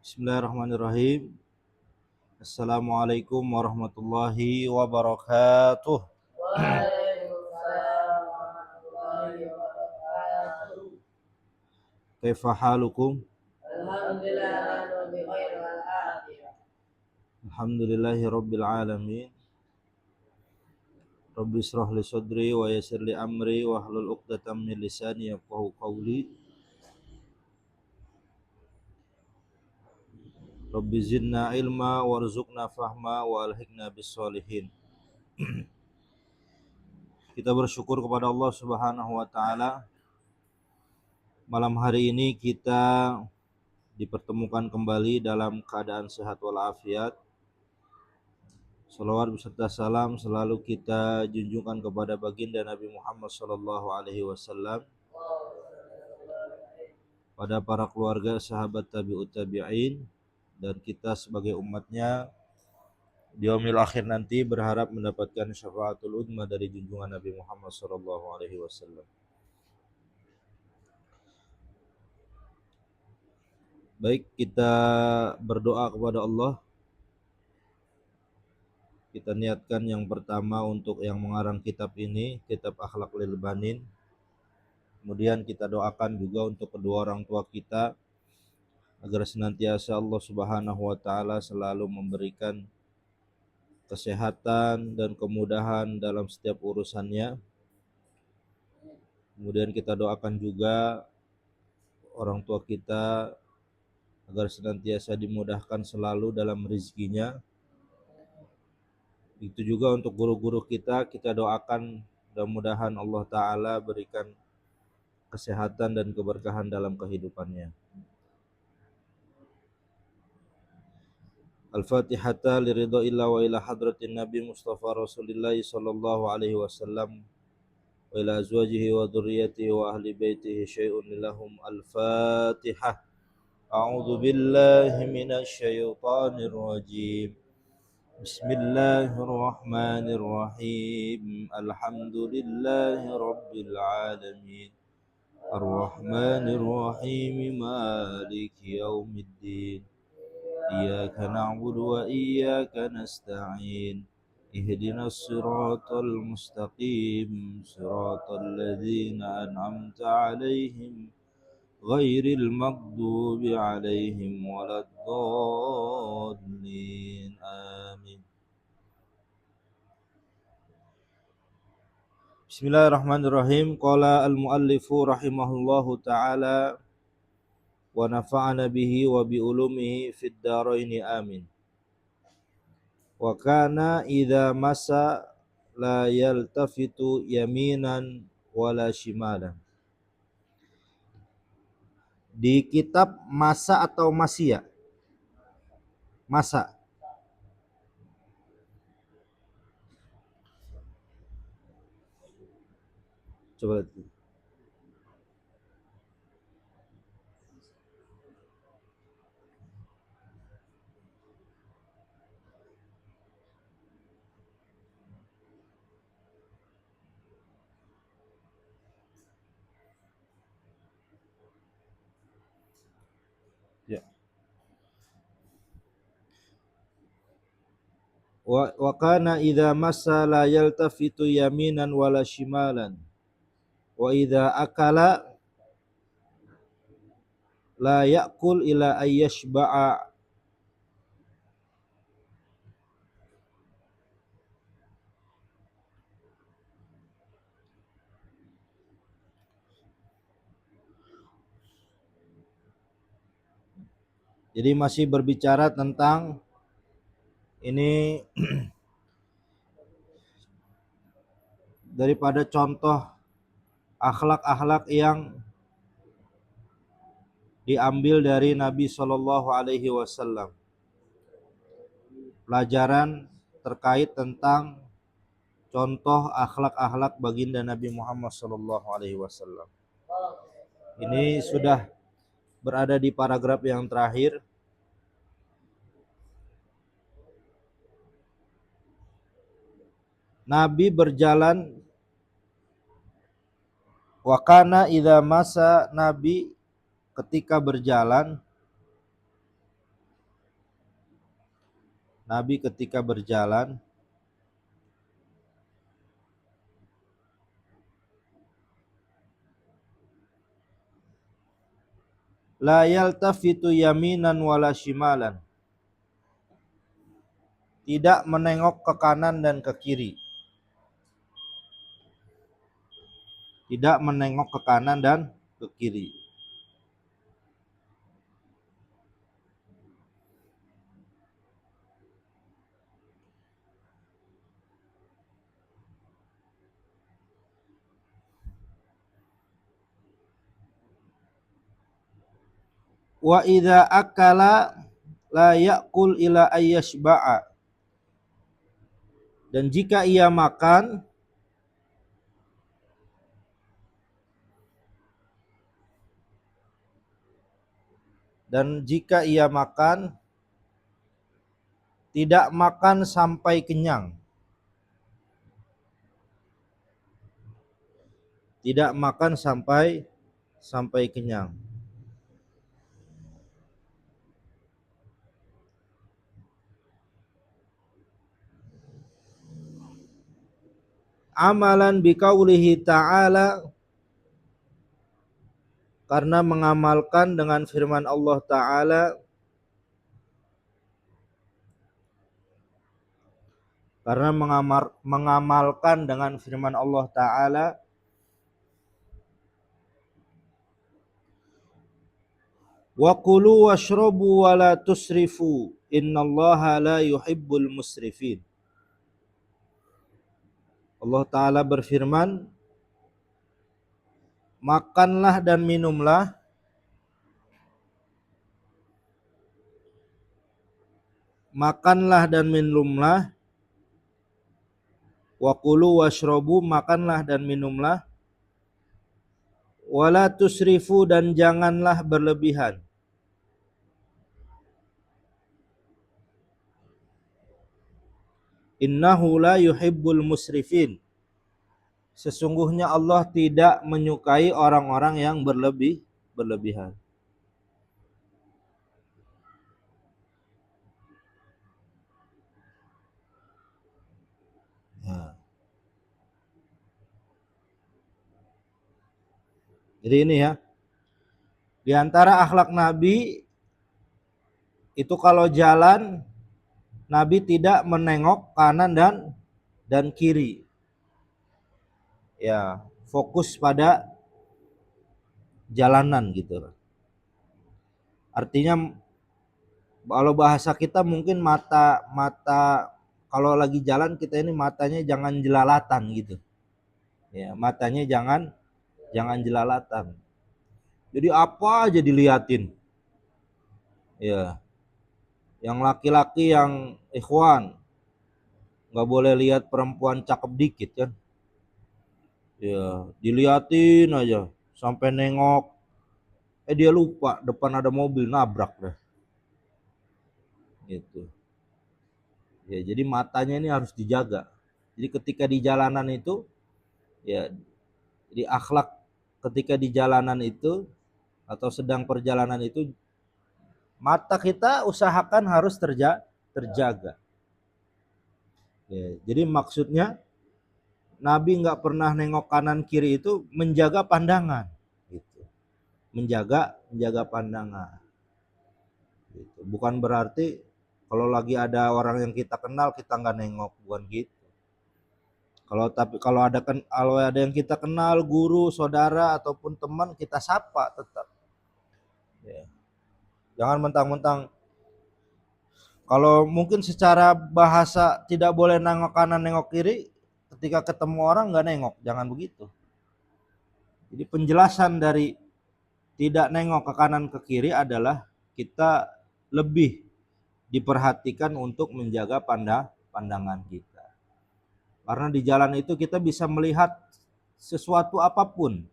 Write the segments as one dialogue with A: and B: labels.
A: Bismillahirrahmanirrahim. Assalamualaikum warahmatullahi wabarakatuh.
B: Waalaikumsalam warahmatullahi wabarakatuh.
A: Kaifa halukum?
B: Alhamdulillah nahnu bi khair wal afiyah.
A: Alhamdulillahi rabbil alamin. Rabbi israh li sadri wa yassir li amri wa hlul 'uqdatam min lisani yafqahu qawli. Rabbi zidna ilma warzuqna fahma wa alhiqna bis solihin. Kita bersyukur kepada Allah Subhanahu wa taala. Malam hari ini kita dipertemukan kembali dalam keadaan sehat walafiat. Salawat beserta salam selalu kita junjungkan kepada baginda Nabi Muhammad sallallahu alaihi wasallam, pada para keluarga, sahabat tabi'ut tabi'in, dan kita sebagai umatnya di yaumil akhir nanti berharap mendapatkan syafaatul udma dari junjungan Nabi Muhammad sallallahu alaihi wasallam. Baik, kita berdoa kepada Allah. Kita niatkan yang pertama untuk yang mengarang kitab ini, kitab Akhlaq lil Banin. Kemudian kita doakan juga untuk kedua orang tua kita agar senantiasa Allah Subhanahu wa taala selalu memberikan kesehatan dan kemudahan dalam setiap urusannya. Kemudian kita doakan juga orang tua kita agar senantiasa dimudahkan selalu dalam rezekinya. Itu juga untuk guru-guru kita doakan mudah-mudahan Allah taala berikan kesehatan dan keberkahan dalam kehidupannya. Al-Fatihata liridha illa wa ila hadratin Nabi Mustafa Rasulillah sallallahu alaihi wasallam wa ila azwajihi wa dhurriyyatihi wa ahli baitihi syai'un lahum. Al-Fatihah. A'udzu billahi minasy syaithanir rajim. Bismillahirrahmanirrahim. Alhamdulillahi rabbil alamin. Ar-Rahmanir Rahim. Maliki yaumiddin. Iyyaka na'budu wa iyyaka nasta'in. Ihdinas siratal mustaqim. Siratal ladzina an'amta 'alaihim ghairil maghdubi 'alaihim waladdallin. Amin. Bismillahirrahmanirrahim. Qala al-muallifu rahimahullahu ta'ala wa nafa'ana bihi wa bi ulumihi fid dharaini amin. Wa kana idza masa la yaltafitu yaminan wala shimalan. Di kitab Masa atau Masia? Masa. Coba lihat. Ya. Wa kana idza massa la yaltafitu yaminan wala shimalan. Wa idza akala la ya'kul ila ayyashba'a. Jadi masih berbicara tentang ini daripada contoh akhlak-akhlak yang diambil dari Nabi Shallallahu Alaihi Wasallam. Pelajaran terkait tentang contoh akhlak-akhlak baginda Nabi Muhammad Shallallahu Alaihi Wasallam. Ini sudah berada di paragraf yang terakhir. Nabi berjalan, wakana idza masa, Nabi ketika berjalan, Nabi ketika berjalan la yaltafitu yaminan wala shimalan, tidak menengok ke kanan dan ke kiri. Tidak menengok ke kanan dan ke kiri. Wa idza akala la ya'kul ila ayyashba'a. Dan jika ia makan, tidak makan sampai kenyang. Tidak makan sampai kenyang. Amalan biqaulihi ta'ala, karena mengamalkan dengan firman Allah Ta'ala, mengamalkan dengan firman Allah Ta'ala, wa kulu washrabu wa la tusrifu innallaha la yuhibbul musrifin. Allah Ta'ala berfirman, makanlah dan minumlah, wa kulu washrabu, makanlah dan minumlah, wa la tusrifu, dan janganlah berlebihan. Innahu la yuhibbul musrifin. Sesungguhnya Allah tidak menyukai orang-orang yang berlebihan. Ya. Jadi ini ya, di antara akhlak Nabi itu kalau jalan, Nabi tidak menengok kanan dan kiri. Ya, fokus pada jalanan gitu. Artinya kalau bahasa kita mungkin mata kalau lagi jalan kita ini matanya jangan jelalatan gitu. Ya, matanya jangan jelalatan. Jadi apa aja diliatin. Ya. Yang laki-laki yang ikhwan nggak boleh lihat perempuan cakep dikit kan. Ya, diliatin aja sampai nengok. Dia lupa depan ada mobil, nabrak dah. Gitu. Ya, jadi matanya ini harus dijaga. Jadi ketika di jalanan itu ya, di akhlak ketika di jalanan itu atau sedang perjalanan itu, mata kita usahakan harus terjaga. Ya, jadi maksudnya Nabi nggak pernah nengok kanan kiri itu menjaga pandangan, gitu. Menjaga pandangan. Gitu. Bukan berarti kalau lagi ada orang yang kita kenal kita nggak nengok, bukan gitu. Kalau ada yang kita kenal, guru, saudara ataupun teman, kita sapa tetap. Ya. Jangan mentang-mentang kalau mungkin secara bahasa tidak boleh nengok kanan nengok kiri, ketika ketemu orang nggak nengok, jangan begitu. Jadi penjelasan dari tidak nengok ke kanan ke kiri adalah kita lebih diperhatikan untuk menjaga pandangan kita. Karena di jalan itu kita bisa melihat sesuatu apapun.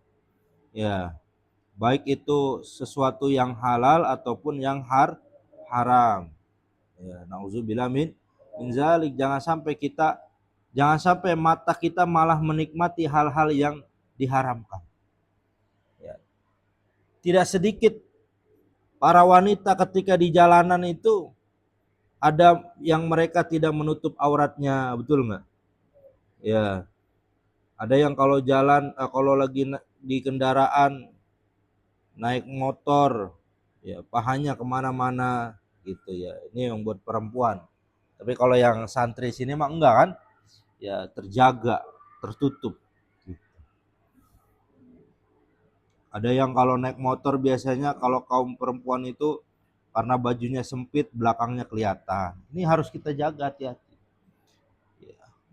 A: Ya, baik itu sesuatu yang halal ataupun yang haram. Ya, nauzubillah min zalik. Jangan sampai mata kita malah menikmati hal-hal yang diharamkan. Ya. Tidak sedikit para wanita ketika di jalanan itu ada yang mereka tidak menutup auratnya, betul nggak? Ya, ada yang kalau jalan, kalau lagi di kendaraan naik motor, ya pahanya kemana-mana gitu ya. Ini yang buat perempuan. Tapi kalau yang santri sini mah enggak kan? Ya terjaga, tertutup. Ada yang kalau naik motor biasanya kalau kaum perempuan itu karena bajunya sempit belakangnya kelihatan. Ini harus kita jaga hati-hati.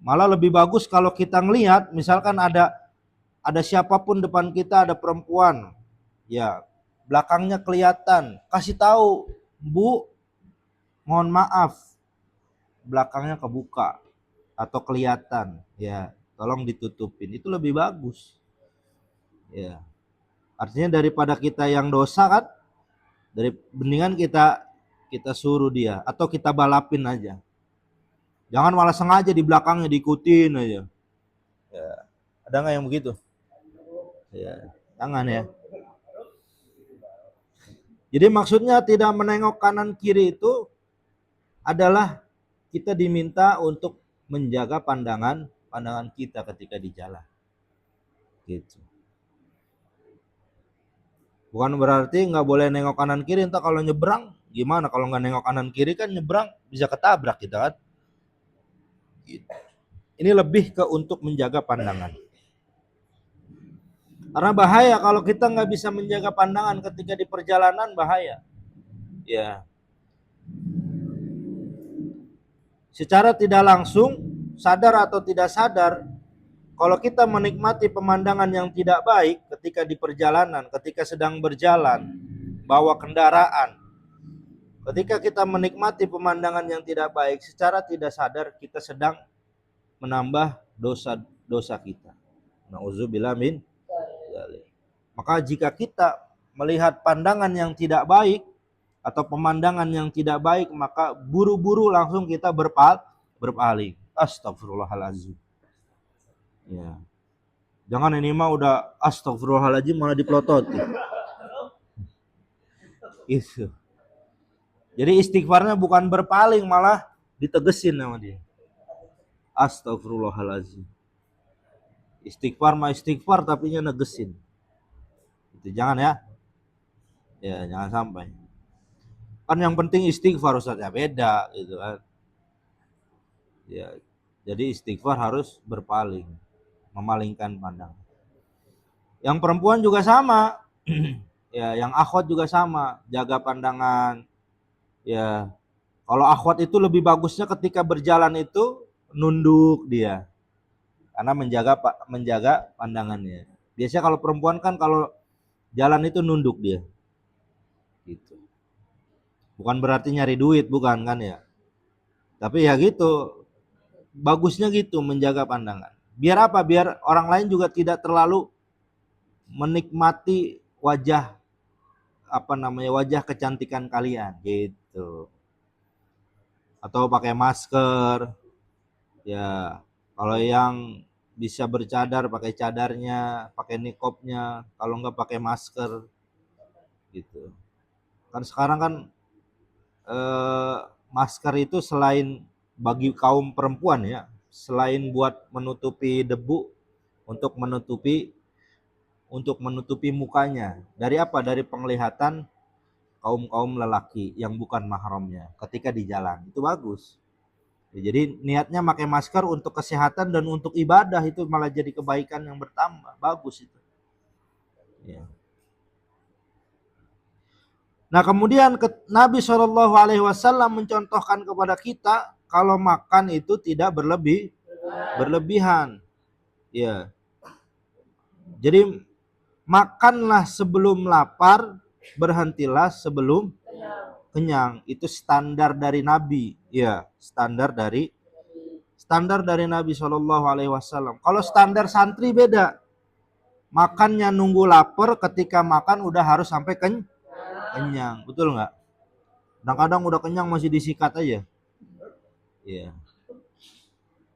A: Malah lebih bagus kalau kita ngelihat misalkan ada siapapun depan kita, ada perempuan, ya belakangnya kelihatan, kasih tahu, Bu, mohon maaf, belakangnya kebuka atau kelihatan, ya tolong ditutupin, itu lebih bagus. Ya, artinya daripada kita yang dosa kan, dari mendingan kita suruh dia atau kita balapin aja. Jangan malah sengaja di belakangnya diikutin aja. Ya, ada nggak yang begitu? Ya, jangan ya. Jadi maksudnya tidak menengok kanan kiri itu adalah kita diminta untuk menjaga pandangan kita ketika di jalan. Gitu. Bukan berarti nggak boleh nengok kanan kiri, entah kalau nyebrang gimana, kalau nggak nengok kanan kiri kan nyebrang bisa ketabrak kita kan. Gitu. Ini lebih ke untuk menjaga pandangan. Karena bahaya kalau kita nggak bisa menjaga pandangan ketika di perjalanan, bahaya. Ya. Secara tidak langsung, sadar atau tidak sadar, kalau kita menikmati pemandangan yang tidak baik ketika di perjalanan, ketika sedang berjalan, bawa kendaraan, ketika kita menikmati pemandangan yang tidak baik, secara tidak sadar kita sedang menambah dosa-dosa kita. Nauzubillah min dzalik. Maka jika kita melihat pandangan yang tidak baik atau pemandangan yang tidak baik, maka buru-buru langsung kita berpaling. Astagfirullahaladzim. Ya. Jangan ini mah udah astagfirullahaladzim malah dipelototi. Itu. Jadi istighfarnya bukan berpaling, malah ditegesin sama dia. Astagfirullahaladzim. Istighfar mah istighfar tapi nya negesin. Itu jangan ya. Ya jangan sampai. Kan yang penting istighfar Ustaz, ya beda gitu kan. Ya. Jadi istighfar harus berpaling, memalingkan pandangan. Yang perempuan juga sama. Ya, yang akhwat juga sama, jaga pandangan. Ya, kalau akhwat itu lebih bagusnya ketika berjalan itu nunduk dia, karena menjaga pandangannya. Biasanya kalau perempuan kan kalau jalan itu nunduk dia, gitu. Bukan berarti nyari duit, bukan kan ya. Tapi ya gitu, bagusnya gitu menjaga pandangan. Biar apa? Biar orang lain juga tidak terlalu menikmati wajah wajah kecantikan kalian gitu. Atau pakai masker. Ya, kalau yang bisa bercadar pakai cadarnya, pakai niqabnya, kalau enggak pakai masker gitu. Kan sekarang kan masker itu selain bagi kaum perempuan ya, selain buat menutupi debu, untuk menutupi mukanya. Dari apa? Dari penglihatan kaum lelaki yang bukan mahramnya ketika di jalan. Itu bagus. Ya, jadi niatnya pakai masker untuk kesehatan dan untuk ibadah, itu malah jadi kebaikan yang bertambah. Bagus itu. Ya. Nah kemudian Nabi SAW mencontohkan kepada kita kalau makan itu tidak berlebihan. Ya. Jadi makanlah sebelum lapar, berhentilah sebelum kenyang. Itu standar dari Nabi. Ya, standar dari Nabi SAW. Kalau standar santri beda. Makannya nunggu lapar, ketika makan udah harus sampai kenyang. Betul nggak? Kadang-kadang udah kenyang masih disikat aja. Iya.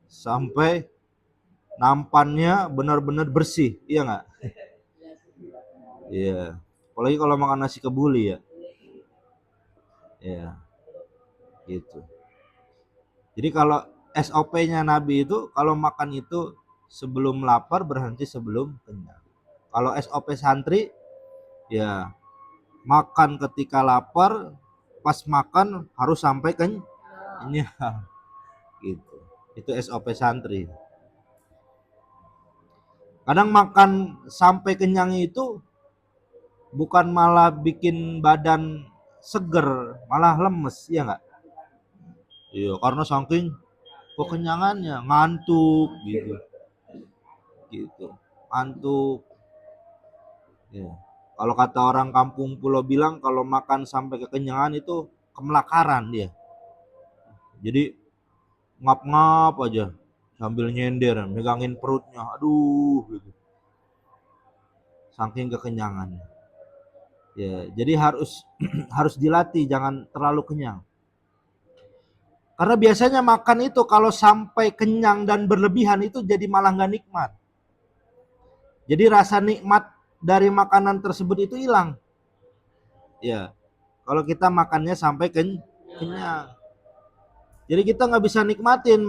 A: Sampai nampannya benar-benar bersih. Iya nggak? Iya. Apalagi kalau makan nasi kebuli ya. Iya. Gitu. Jadi kalau SOP-nya Nabi itu kalau makan itu sebelum lapar, berhenti sebelum kenyang. Kalau SOP santri ya makan ketika lapar, pas makan harus sampai kenyang gitu. Itu SOP santri. Kadang makan sampai kenyang itu bukan malah bikin badan seger, malah lemes, ya enggak? Iya, karena saking kekenyangannya, ngantuk gitu. Gitu. Ngantuk. Ya. Kalau kata orang kampung pulau bilang kalau makan sampai kekenyangan itu kemelakaran dia. Jadi ngap-ngap aja sambil nyender, megangin perutnya. Aduh gitu. Saking kekenyangannya. Ya, jadi harus harus dilatih jangan terlalu kenyang. Karena biasanya makan itu kalau sampai kenyang dan berlebihan itu jadi malah nggak nikmat. Jadi rasa nikmat dari makanan tersebut itu hilang. Ya, kalau kita makannya sampai kenyang. Jadi kita nggak bisa nikmatin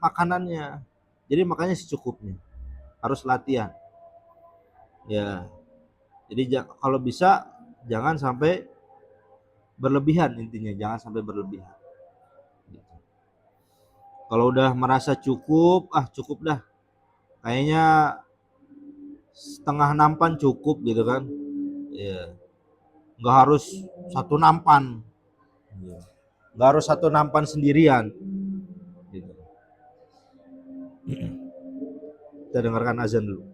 A: makanannya. Jadi makanya secukupnya. Harus latihan. Ya, jadi kalau bisa jangan sampai berlebihan intinya, jangan sampai berlebihan. Gitu. Kalau udah merasa cukup, cukup dah. Kayaknya setengah nampan cukup gitu kan. Ya, nggak harus satu nampan. Ya. Nggak harus satu nampan sendirian. Gitu. Kita dengarkan azan dulu.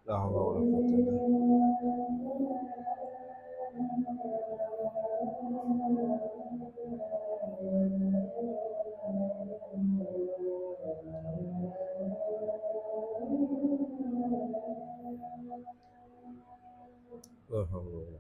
A: La haula wala quwwata illa billah. La haula wala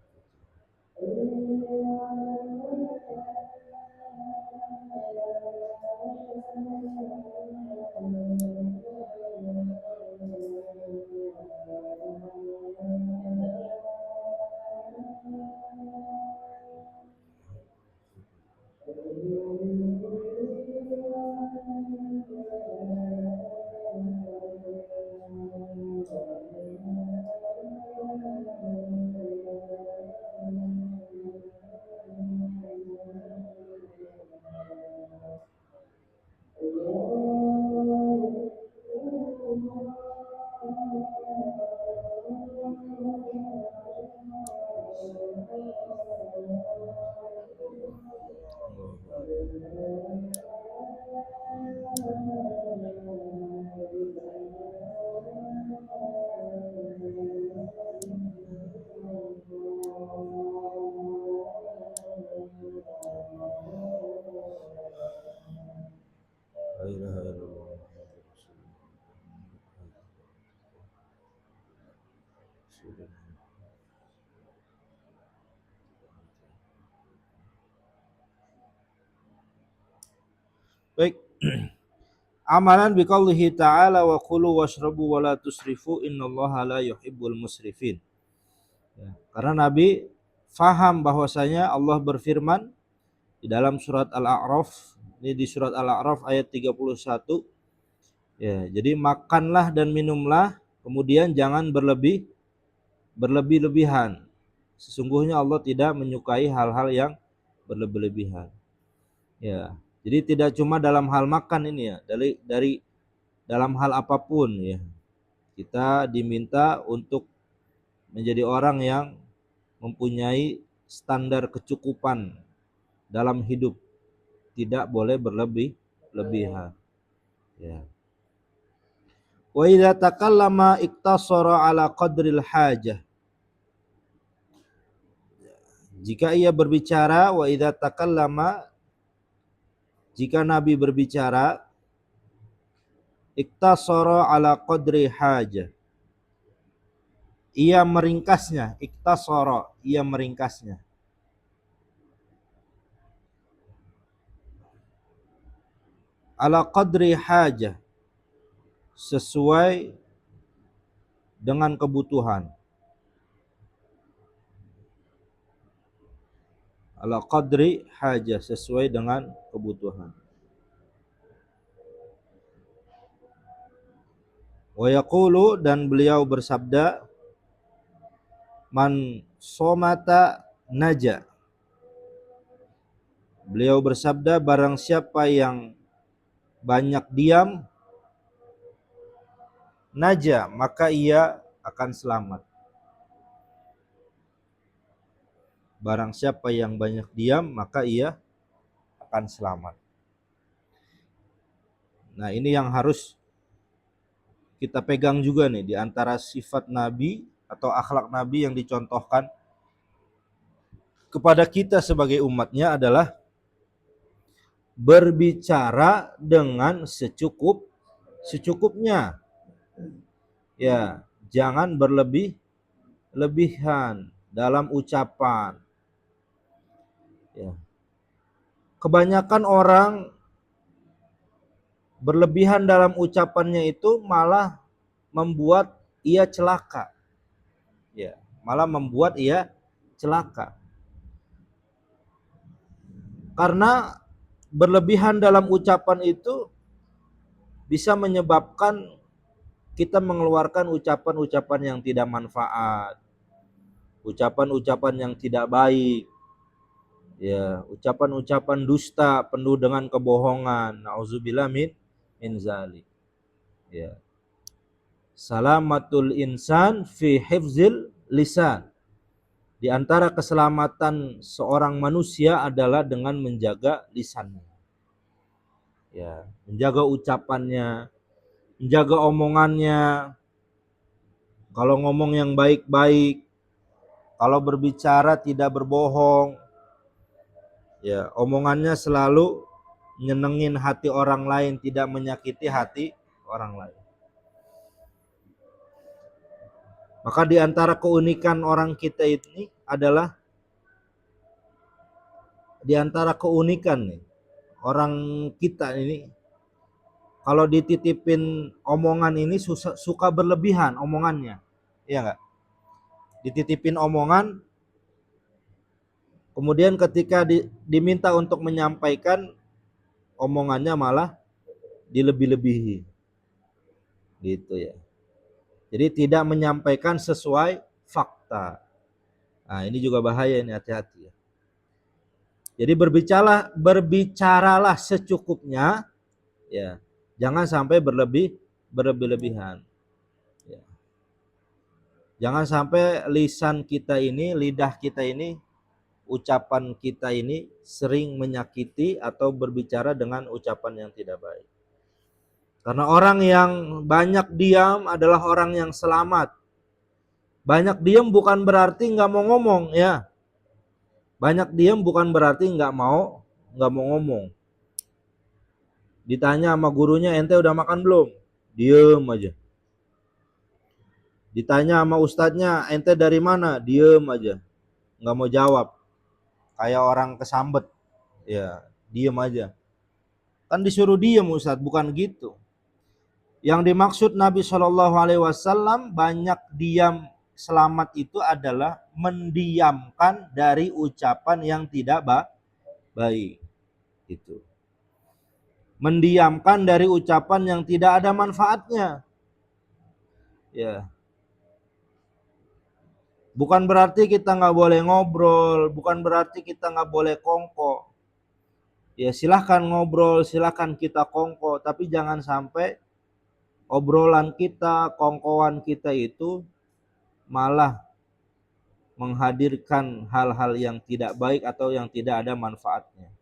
A: Baik. Amalan biqaulihi ta'ala wa kulu washrabu wa la tusrifu innallaha la yuhibbul musrifin. Ya, karena Nabi faham bahwasanya Allah berfirman di dalam surat Al-A'raf, ini di surat Al-A'raf ayat 31. Ya, jadi makanlah dan minumlah, kemudian jangan berlebih-lebihan. Sesungguhnya Allah tidak menyukai hal-hal yang berlebih-lebihan. Ya, jadi tidak cuma dalam hal makan ini ya, dari dalam hal apapun ya. Kita diminta untuk menjadi orang yang mempunyai standar kecukupan dalam hidup, tidak boleh berlebihan. Ya. Wa idza takallama iktasara ala qadril hajah. Jika ia berbicara, wa idza takallama, jika Nabi berbicara, iktasara ala qadri hajah. Ia meringkasnya, iktasara, ia meringkasnya. Ala qadri hajah, sesuai dengan kebutuhan. Ala qadri hajah, sesuai dengan kebutuhan. Wa yaqulu, dan beliau bersabda, man somata naja. Beliau bersabda, barang siapa yang banyak diam, naja, maka ia akan selamat. Barang siapa yang banyak diam, maka ia akan selamat. Nah, ini yang harus kita pegang juga nih, di antara sifat Nabi atau akhlak Nabi yang dicontohkan kepada kita sebagai umatnya adalah berbicara dengan secukupnya. Ya, jangan berlebihan dalam ucapan. Ya. Kebanyakan orang berlebihan dalam ucapannya itu malah membuat ia celaka. Ya, malah membuat ia celaka. Karena berlebihan dalam ucapan itu bisa menyebabkan kita mengeluarkan ucapan-ucapan yang tidak manfaat, ucapan-ucapan yang tidak baik, ya, ucapan-ucapan dusta penuh dengan kebohongan. Nauzubillah min zalik. Ya. Salamatul insan fi hifzil lisan. Di antara keselamatan seorang manusia adalah dengan menjaga lisannya. Ya, menjaga ucapannya, menjaga omongannya. Kalau ngomong yang baik-baik, kalau berbicara tidak berbohong. Ya, omongannya selalu nyenengin hati orang lain, tidak menyakiti hati orang lain. Maka di antara keunikan orang kita ini adalah, di antara keunikan nih orang kita ini, kalau dititipin omongan ini suka berlebihan omongannya. Iya enggak? Dititipin omongan, kemudian ketika diminta untuk menyampaikan, omongannya malah dilebih-lebihi. Gitu ya. Jadi tidak menyampaikan sesuai fakta. Nah, ini juga bahaya, ini hati-hati ya. Jadi berbicaralah secukupnya, ya. Jangan sampai berlebihan. Ya. Jangan sampai lisan kita ini, lidah kita ini, ucapan kita ini sering menyakiti atau berbicara dengan ucapan yang tidak baik. Karena orang yang banyak diam adalah orang yang selamat. Banyak diam bukan berarti nggak mau ngomong ya. Banyak diam bukan berarti nggak mau ngomong. Ditanya sama gurunya, ente udah makan belum? Diem aja. Ditanya sama ustadznya, ente dari mana? Diem aja, nggak mau jawab, kayak orang kesambet. Ya, diem aja. Kan disuruh diem ustadz, bukan gitu. Yang dimaksud Nabi Shallallahu Alaihi Wasallam banyak diam selamat itu adalah mendiamkan dari ucapan yang tidak baik. Itu. Mendiamkan dari ucapan yang tidak ada manfaatnya. Ya. Bukan berarti kita nggak boleh ngobrol, bukan berarti kita nggak boleh kongko. Ya silahkan ngobrol, silahkan kita kongko, tapi jangan sampai obrolan kita, kongkoan kita itu malah menghadirkan hal-hal yang tidak baik atau yang tidak ada manfaatnya.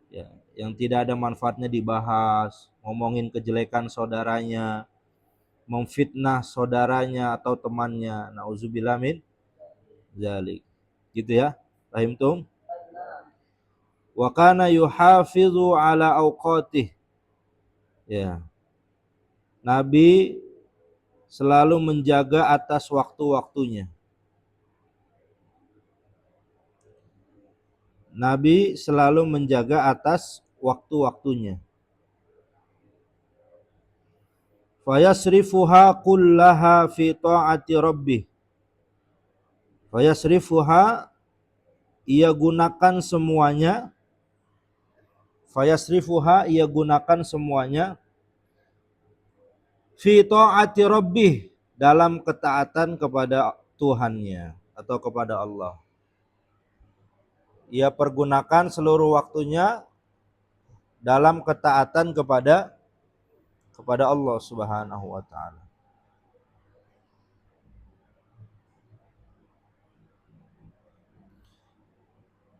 A: Ya, yang tidak ada manfaatnya dibahas, ngomongin kejelekan saudaranya, memfitnah saudaranya atau temannya. Nauzubillah min dzalik. Gitu ya. Rahimtum? Wa kana yuhafizu ala awqatih. Ya. Nabi selalu menjaga atas waktu-waktunya. Nabi selalu menjaga atas waktu-waktunya. Fayasrifuha kullaha fi ta'ati rabbih. Fayasrifuha, ia gunakan semuanya. Fayasrifuha, ia gunakan semuanya fi ta'ati rabbih, dalam ketaatan kepada Tuhannya atau kepada Allah. Ia pergunakan seluruh waktunya dalam ketaatan kepada Allah Subhanahu wa taala.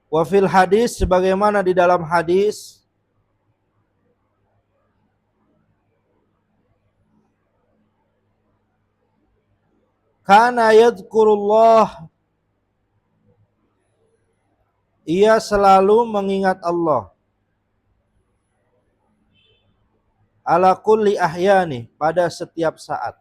A: Wa fil hadis, sebagaimana di dalam hadis, kana yadhkurullah, ia selalu mengingat Allah, ala kulli ahyani, pada setiap saat.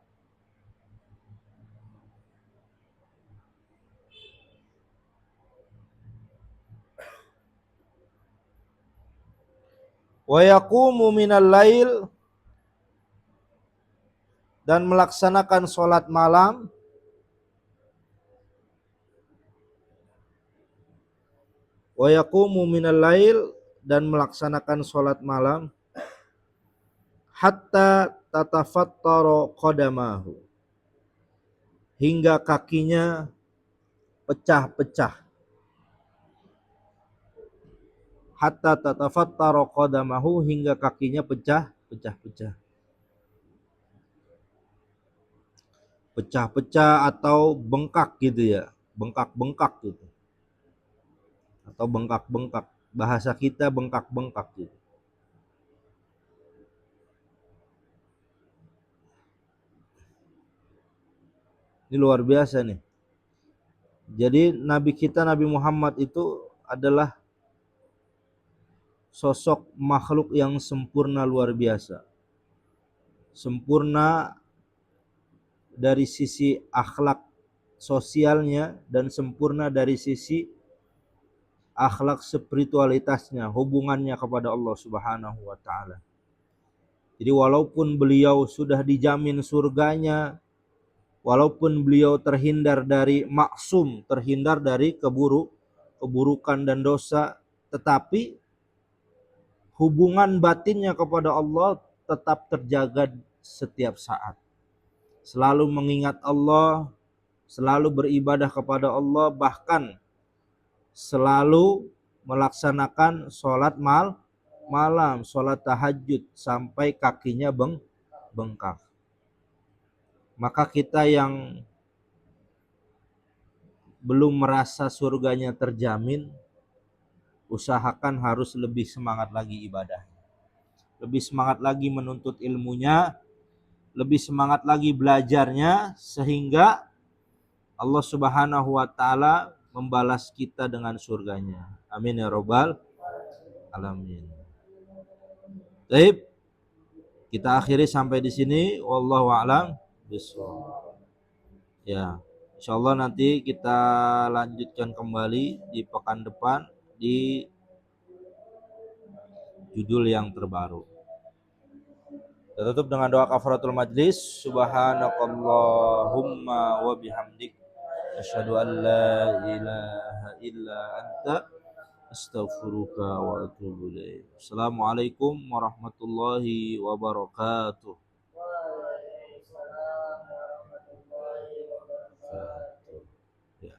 A: Wa yaqumu minal lail, dan melaksanakan sholat malam. Wa yaqumu minal lail, dan melaksanakan sholat malam. Hatta tatafattara qadamahu, hingga kakinya pecah-pecah. Hatta tatafattara qadamahu, hingga kakinya pecah-pecah. Pecah-pecah atau bengkak gitu ya, bengkak-bengkak gitu. Atau bengkak-bengkak. Bahasa kita bengkak-bengkak gitu. Ini luar biasa nih. Jadi Nabi kita, Nabi Muhammad itu adalah sosok makhluk yang sempurna luar biasa. Sempurna dari sisi akhlak sosialnya dan sempurna dari sisi akhlak spiritualitasnya, hubungannya kepada Allah Subhanahu wa taala. Jadi walaupun beliau sudah dijamin surganya, walaupun beliau terhindar dari maksum, terhindar dari keburukan dan dosa, tetapi hubungan batinnya kepada Allah tetap terjaga setiap saat. Selalu mengingat Allah, selalu beribadah kepada Allah, bahkan selalu melaksanakan sholat malam, sholat tahajud sampai kakinya bengkak. Maka kita yang belum merasa surganya terjamin, usahakan harus lebih semangat lagi ibadah, lebih semangat lagi menuntut ilmunya, lebih semangat lagi belajarnya, sehingga Allah Subhanahu wa taala membalas kita dengan surganya. Amin ya rabbal alamin. Baik, kita akhiri sampai di sini. Wallahu a'lam bishawab. Ya, insya Allah nanti kita lanjutkan kembali di pekan depan di judul yang terbaru. Kita tutup dengan doa kafaratul majlis. Subhanakallahumma wa bihamdik asyhadu an la ilaha illa anta astaghfiruka wa atubu ilaik. Assalamualaikum warahmatullahi wabarakatuh.